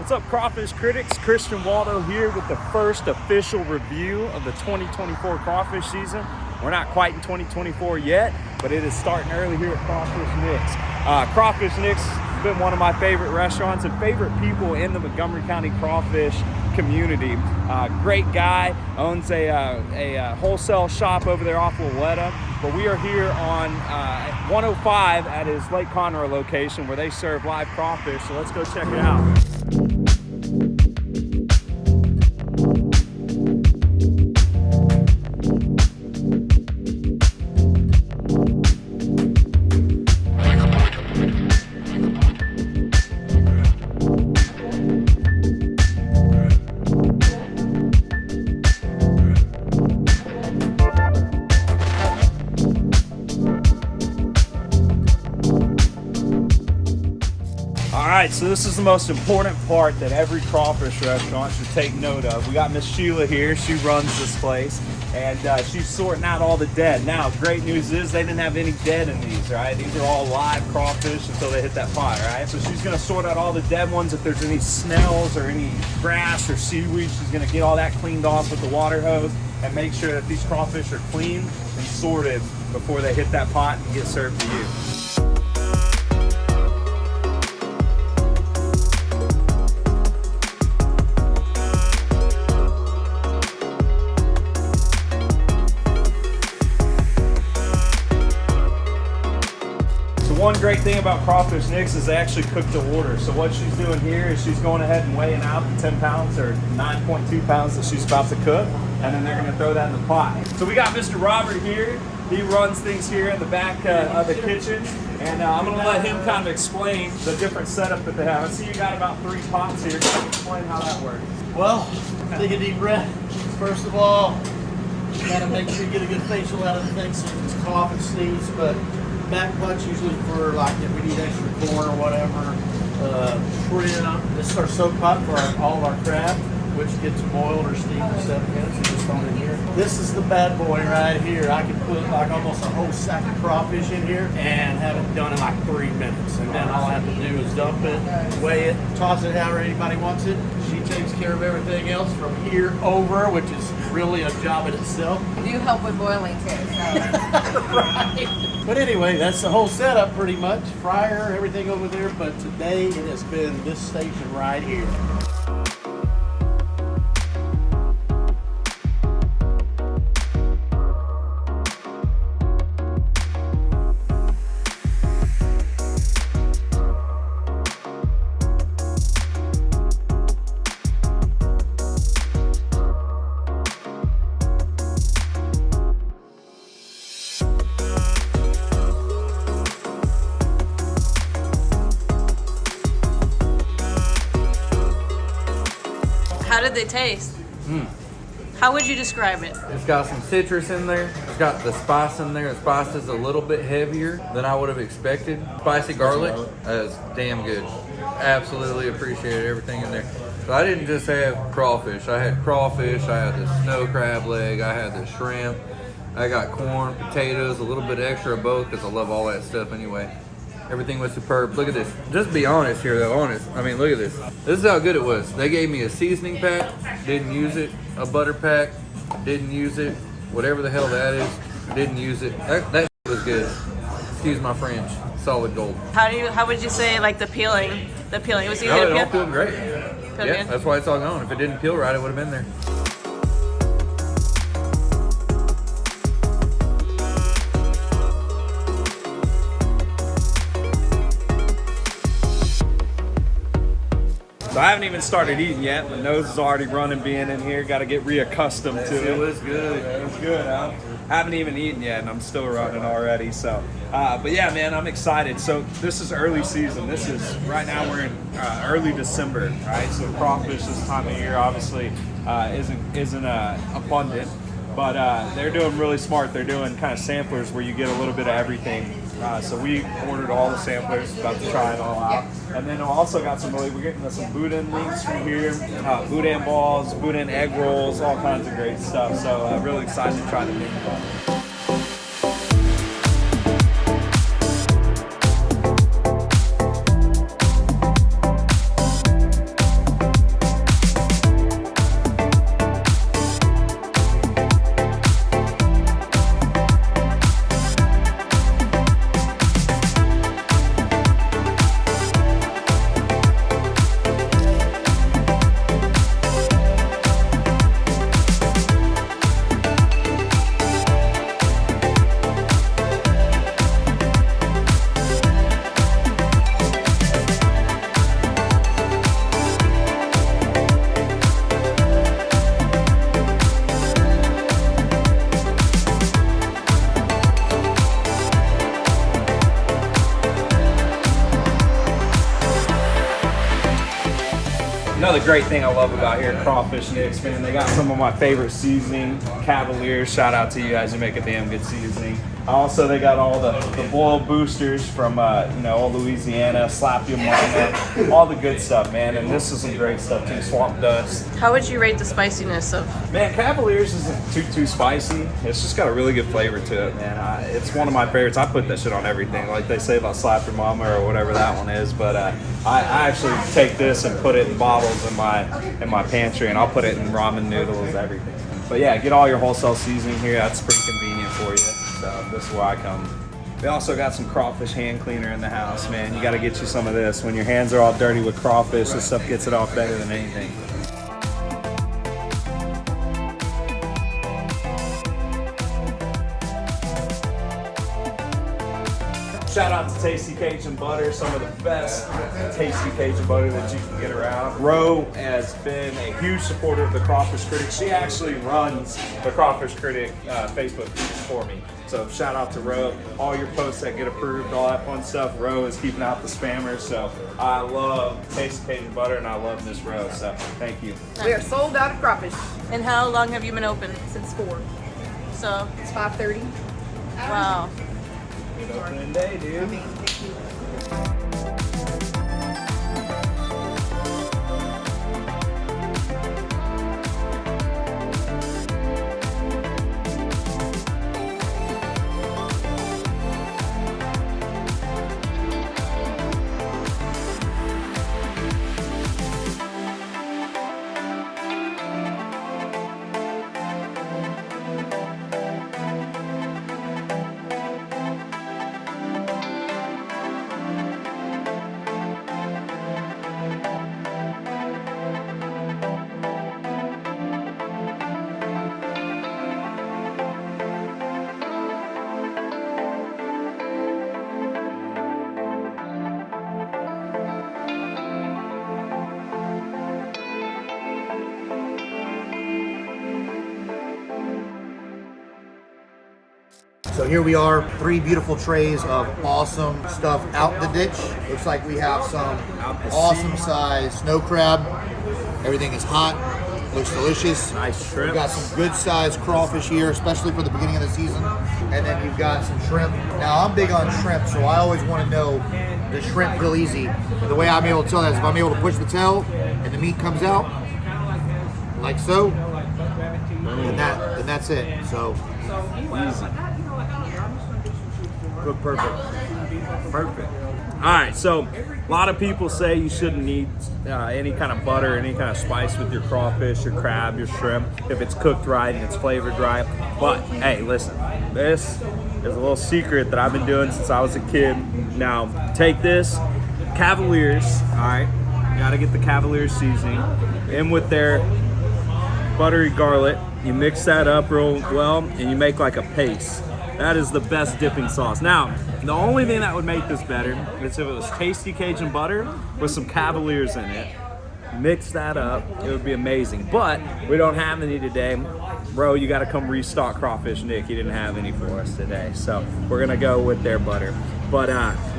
What's up, Crawfish Critics? Christian Waldo here with the first official review of the 2024 crawfish season. We're not quite in 2024 yet, but it is starting early here at Crawfish Nick's. Crawfish Nick's has been one of my favorite restaurants and favorite people in the Montgomery County crawfish community. Great guy, owns a wholesale shop over there off Walletta. But we are here on 105 at his Lake Conroe location where they serve live crawfish. So let's go check it out. Alright, so this is the most important part that every crawfish restaurant should take note of. We got Miss Sheila here, she runs this place, and she's sorting out all the dead. Now, great news is they didn't have any dead in these, right? These are all live crawfish until they hit that pot, right? So she's gonna sort out all the dead ones. If there's any snails or any grass or seaweed, she's gonna get all that cleaned off with the water hose and make sure that these crawfish are clean and sorted before they hit that pot and get served to you. One great thing about Crawfish Nick's is they actually cook to order. So what she's doing here is she's going ahead and weighing out the 10 pounds or 9.2 pounds that she's about to cook, and then they're gonna throw that in the pot. So we got Mr. Robert here. He runs things here in the back of the kitchen, and I'm gonna let him kind of explain the different setup that they have. I see you got about 3 pots here. Can you explain how that works? Well, take a deep breath. First of all, you gotta make sure you get a good facial out of the thing so you can cough and sneeze, but back pots usually for like if we need extra corn or whatever. Shrimp. This is our soak pot for all of our crab, which gets boiled or steamed in 7 minutes. You just throw it in here. This is the bad boy right here. I can put like almost a whole sack of crawfish in here and have it done in like 3 minutes. And then all I have to do is dump it, weigh it, toss it however anybody wants it. She takes care of everything else from here over, which is really a job in itself. You help with boiling too, so. Right. But anyway, that's the whole setup pretty much. Fryer, everything over there. But today it has been this station right here. How did they taste? How would you describe it? It's got some citrus in there. It's got the spice in there. The spice is a little bit heavier than I would have expected. Spicy garlic is damn good. Absolutely appreciated everything in there. So I didn't just have crawfish. I had crawfish, I had the snow crab leg, I had the shrimp. I got corn, potatoes, a little bit extra of both because I love all that stuff anyway. Everything was superb. Look at this. Just be honest here though, honest. I mean, look at this. This is how good it was. They gave me a seasoning pack, didn't use it. A butter pack, didn't use it. Whatever the hell that is, didn't use it. That was good. Excuse my French. Solid gold. How would you say like the peeling? The peeling. Was No, it all peeled great. Peeled Yeah, good? that's why it's all gone. If it didn't peel right, it would have been there. So I haven't even started eating yet. My nose is already running being in here. Got to get reaccustomed to it. It was good. It was good, huh? I haven't even eaten yet, and I'm still running already. So, but yeah, man, I'm excited. So this is early season. This is right now we're in early December, right? So crawfish this time of year obviously isn't abundant, but they're doing really smart. They're doing kind of samplers where you get a little bit of everything. So we ordered all the samplers, about to try it all out. And then I also got we're getting some boudin links from here, boudin balls, boudin egg rolls, all kinds of great stuff. So really excited to try the new one. Another great thing I love about here at Crawfish Nick's, man, they got some of my favorite seasoning, Cavaliers. Shout out to you guys, you make a damn good seasoning. Also, they got all the boiled boosters from, old Louisiana, Slappy Mama, all the good stuff, man. And this is some great stuff too, Swamp Dust. How would you rate the spiciness of? Man, Cavaliers isn't too spicy. It's just got a really good flavor to it, man. It's one of my favorites. I put that shit on everything, like they say about Slap Your Mama or whatever that one is. But I actually take this and put it in bottles in my pantry, and I'll put it in ramen noodles, everything. But yeah, get all your wholesale seasoning here. That's pretty convenient for you. So this is where I come. We also got some crawfish hand cleaner in the house, man. You got to get you some of this. When your hands are all dirty with crawfish, this stuff gets it off better than anything. Shout out to Tasty Cajun Butter, some of the best Tasty Cajun Butter that you can get around. Ro has been a huge supporter of the Crawfish Critic. She actually runs the Crawfish Critic Facebook page for me. So shout out to Ro. All your posts that get approved, all that fun stuff. Ro is keeping out the spammers. So I love Tasty Cajun Butter and I love Miss Ro. So thank you. We are sold out of crawfish And how long have you been open? since 4. So, It's 5:30. wow. Good opening day, dude. So here we are, 3 beautiful trays of awesome stuff out the ditch. Looks like we have some awesome size snow crab. Everything is hot, looks delicious. Nice shrimp. We've got some good sized crawfish here, especially for the beginning of the season. And then you've got some shrimp. Now I'm big on shrimp, so I always want to know the shrimp real easy. And the way I'm able to tell that is if I'm able to push the tail and the meat comes out, like so, then that's it. So Easy. good, perfect. All right, so a lot of people say you shouldn't need any kind of butter, any kind of spice with your crawfish, your crab, your shrimp, if it's cooked right and it's flavored right. But hey, listen, this is a little secret that I've been doing since I was a kid. Now, take this, Cavaliers, all right, you gotta get the Cavaliers seasoning in with their buttery garlic. You mix that up real well and you make like a paste. That is the best dipping sauce. Now, the only thing that would make this better is if it was Tasty Cajun Butter with some Cavaliers in it. Mix that up, it would be amazing. But we don't have any today. Bro, you gotta come restock Crawfish Nick. He didn't have any for us today. So we're gonna go with their butter. But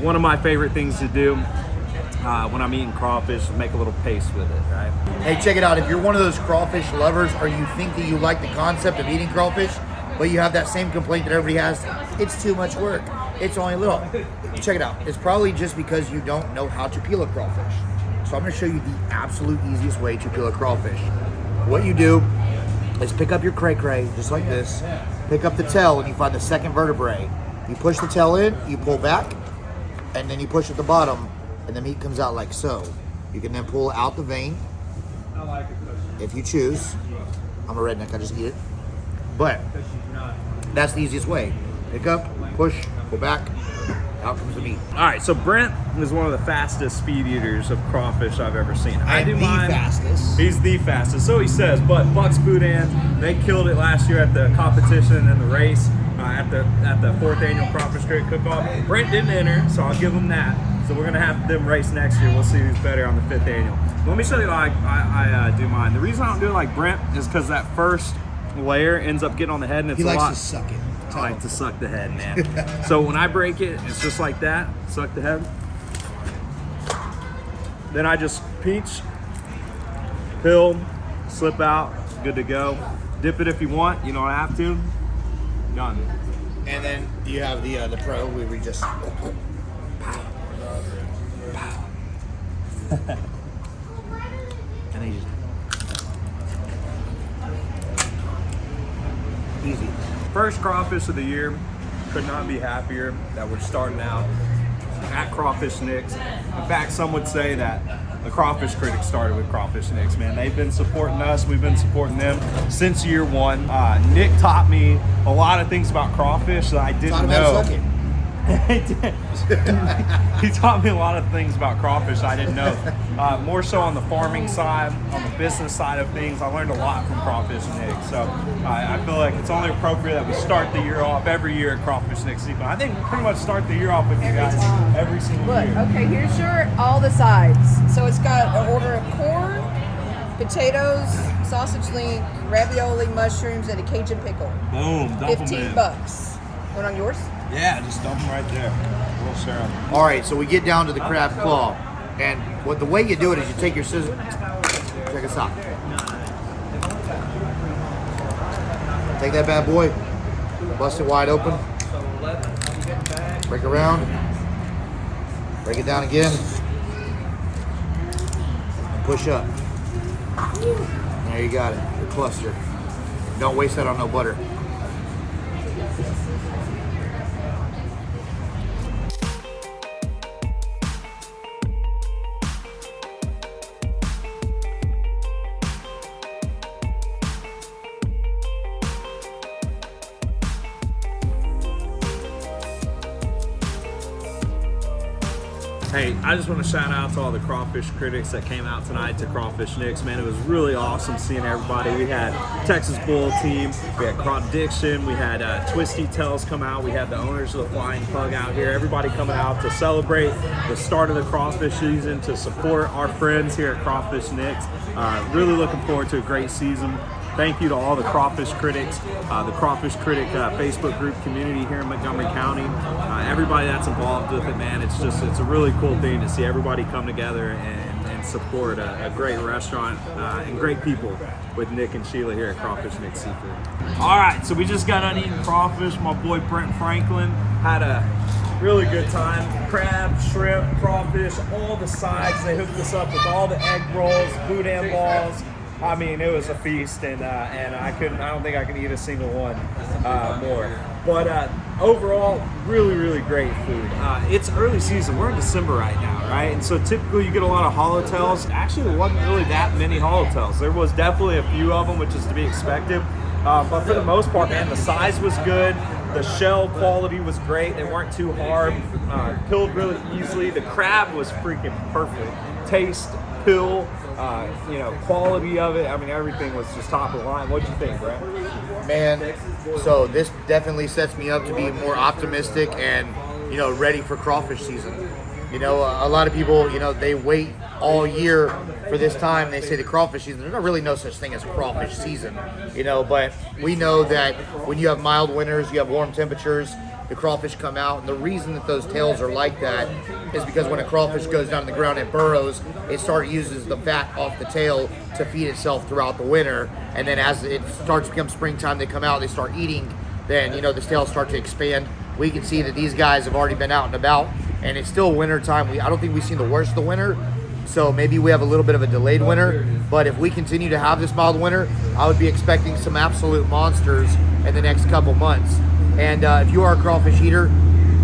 one of my favorite things to do when I'm eating crawfish is make a little paste with it, right? Hey, check it out. If you're one of those crawfish lovers or you think that you like the concept of eating crawfish, but you have that same complaint that everybody has, it's too much work. It's only a little. Check it out. It's probably just because you don't know how to peel a crawfish. So I'm gonna show you the absolute easiest way to peel a crawfish. What you do is pick up your cray-cray, just like this, pick up the tail and you find the second vertebrae. You push the tail in, you pull back, and then you push at the bottom, and the meat comes out like so. You can then pull out the vein, if you choose. I'm a redneck, I just eat it. But that's the easiest way. Pick up, push, pull back, out comes the meat. All right, so Brent is one of the fastest speed eaters of crawfish I've ever seen. I do the mine. fastest. He's the fastest, so he says. But Buck's Boudin, they killed it last year at the competition and the race at the 4th annual Crawfish Critic Cook-Off. Brent didn't enter, so I'll give him that. So we're gonna have them race next year. We'll see who's better on the 5th annual. Let me show you how I do mine. The reason I don't do it like Brent is because that first layer ends up getting on the head, and it's He a likes lot. to suck it. I like to suck the head, man. So when I break it, it's just like that. Suck the head. Then I just pinch pill, slip out, good to go. Dip it if you want, you don't have to. Done. And then you have the pro where we just and they just easy. First crawfish of the year. Could not be happier that we're starting out at Crawfish Nick's. In fact, some would say that the Crawfish Critic started with Crawfish Nick's, man. They've been supporting us. We've been supporting them since year one. Nick taught me a lot of things about crawfish that I didn't know. He taught me a lot of things about crawfish I didn't know. More so on the farming side, on the business side of things. I learned a lot from Crawfish Nick. So I feel like it's only appropriate that we start the year off every year at Crawfish Nick Seafood. I think we pretty much start the year off with you guys every single Look, year. okay, here's all the sides. So it's got an order of corn, potatoes, sausage link, ravioli, mushrooms, and a Cajun pickle. Boom, dump them in. $15. Going on yours? Yeah, just dump them right there. Little syrup. All right, so we get down to the crab claw, and the way you do it is you take your scissors. Check us out. Take that bad boy, bust it wide open, break around, break it down again, and push up. There you got it, the cluster. Don't waste that on no butter. Hey, I just want to shout out to all the Crawfish Critics that came out tonight to Crawfish Nick's. Man, it was really awesome seeing everybody. We had Texas Bull team, we had Crop Diction, we had Twisty Tails come out, we had the owners of the Flying Pug out here. Everybody coming out to celebrate the start of the crawfish season, to support our friends here at Crawfish Nick's. Really looking forward to a great season. Thank you to all the Crawfish Critics, the Crawfish Critic Facebook group community here in Montgomery County. Everybody that's involved with it, man, it's a really cool thing to see everybody come together and support a great restaurant and great people with Nick and Sheila here at Crawfish Nick Seafood. All right, so we just got done eating crawfish. My boy Brent Franklin had a really good time. Crab, shrimp, crawfish, all the sides. They hooked us up with all the egg rolls, boudin balls. I mean, it was a feast, and I don't think I can eat a single one more. But overall, really, really great food. It's early season. We're in December right now, right? And so typically you get a lot of hollowtails. Actually, there wasn't really that many hollowtails. There was definitely a few of them, which is to be expected. But for the most part, man, the size was good. The shell quality was great. They weren't too hard. Pilled really easily. The crab was freaking perfect. Taste, pill, quality of it. I mean, everything was just top of the line. What'd you think, Brett? Man, so this definitely sets me up to be more optimistic and, ready for crawfish season. A lot of people, they wait all year for this time. They say the crawfish season. There's not really no such thing as crawfish season, but we know that when you have mild winters, you have warm temperatures, the crawfish come out. And the reason that those tails are like that is because when a crawfish goes down to the ground and burrows, it uses the fat off the tail to feed itself throughout the winter. And then as it starts to become springtime, they come out, they start eating, then, the tails start to expand. We can see that these guys have already been out and about, and it's still winter time. I don't think we've seen the worst of the winter, so maybe we have a little bit of a delayed winter. But if we continue to have this mild winter, I would be expecting some absolute monsters in the next couple months. And if you are a crawfish eater,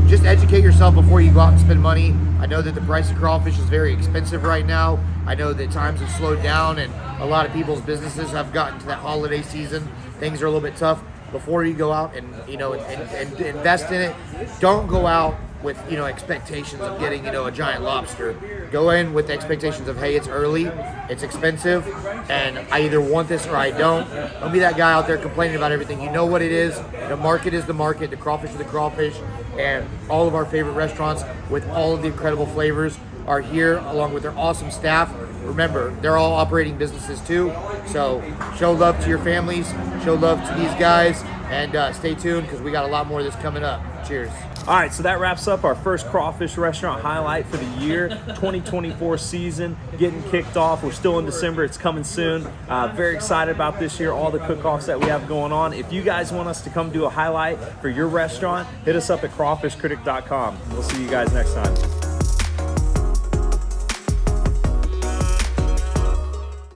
just educate yourself before you go out and spend money. I know that the price of crawfish is very expensive right now. I know that times have slowed down and a lot of people's businesses have gotten to that holiday season. Things are a little bit tough. Before you go out and and invest in it, don't go out with expectations of getting a giant lobster. Go in with the expectations of, hey, it's early, it's expensive, and I either want this or I don't. Don't be that guy out there complaining about everything. You know what it is. The market is the market. The crawfish are the crawfish, and all of our favorite restaurants with all of the incredible flavors are here, along with their awesome staff. Remember, they're all operating businesses too, so show love to your families, show love to these guys, And stay tuned because we got a lot more of this coming up. Cheers. All right, so that wraps up our first Crawfish restaurant highlight for the year. 2024 season getting kicked off. We're still in December. It's coming soon. Very excited about this year, all the cook-offs that we have going on. If you guys want us to come do a highlight for your restaurant, hit us up at crawfishcritic.com. We'll see you guys next time.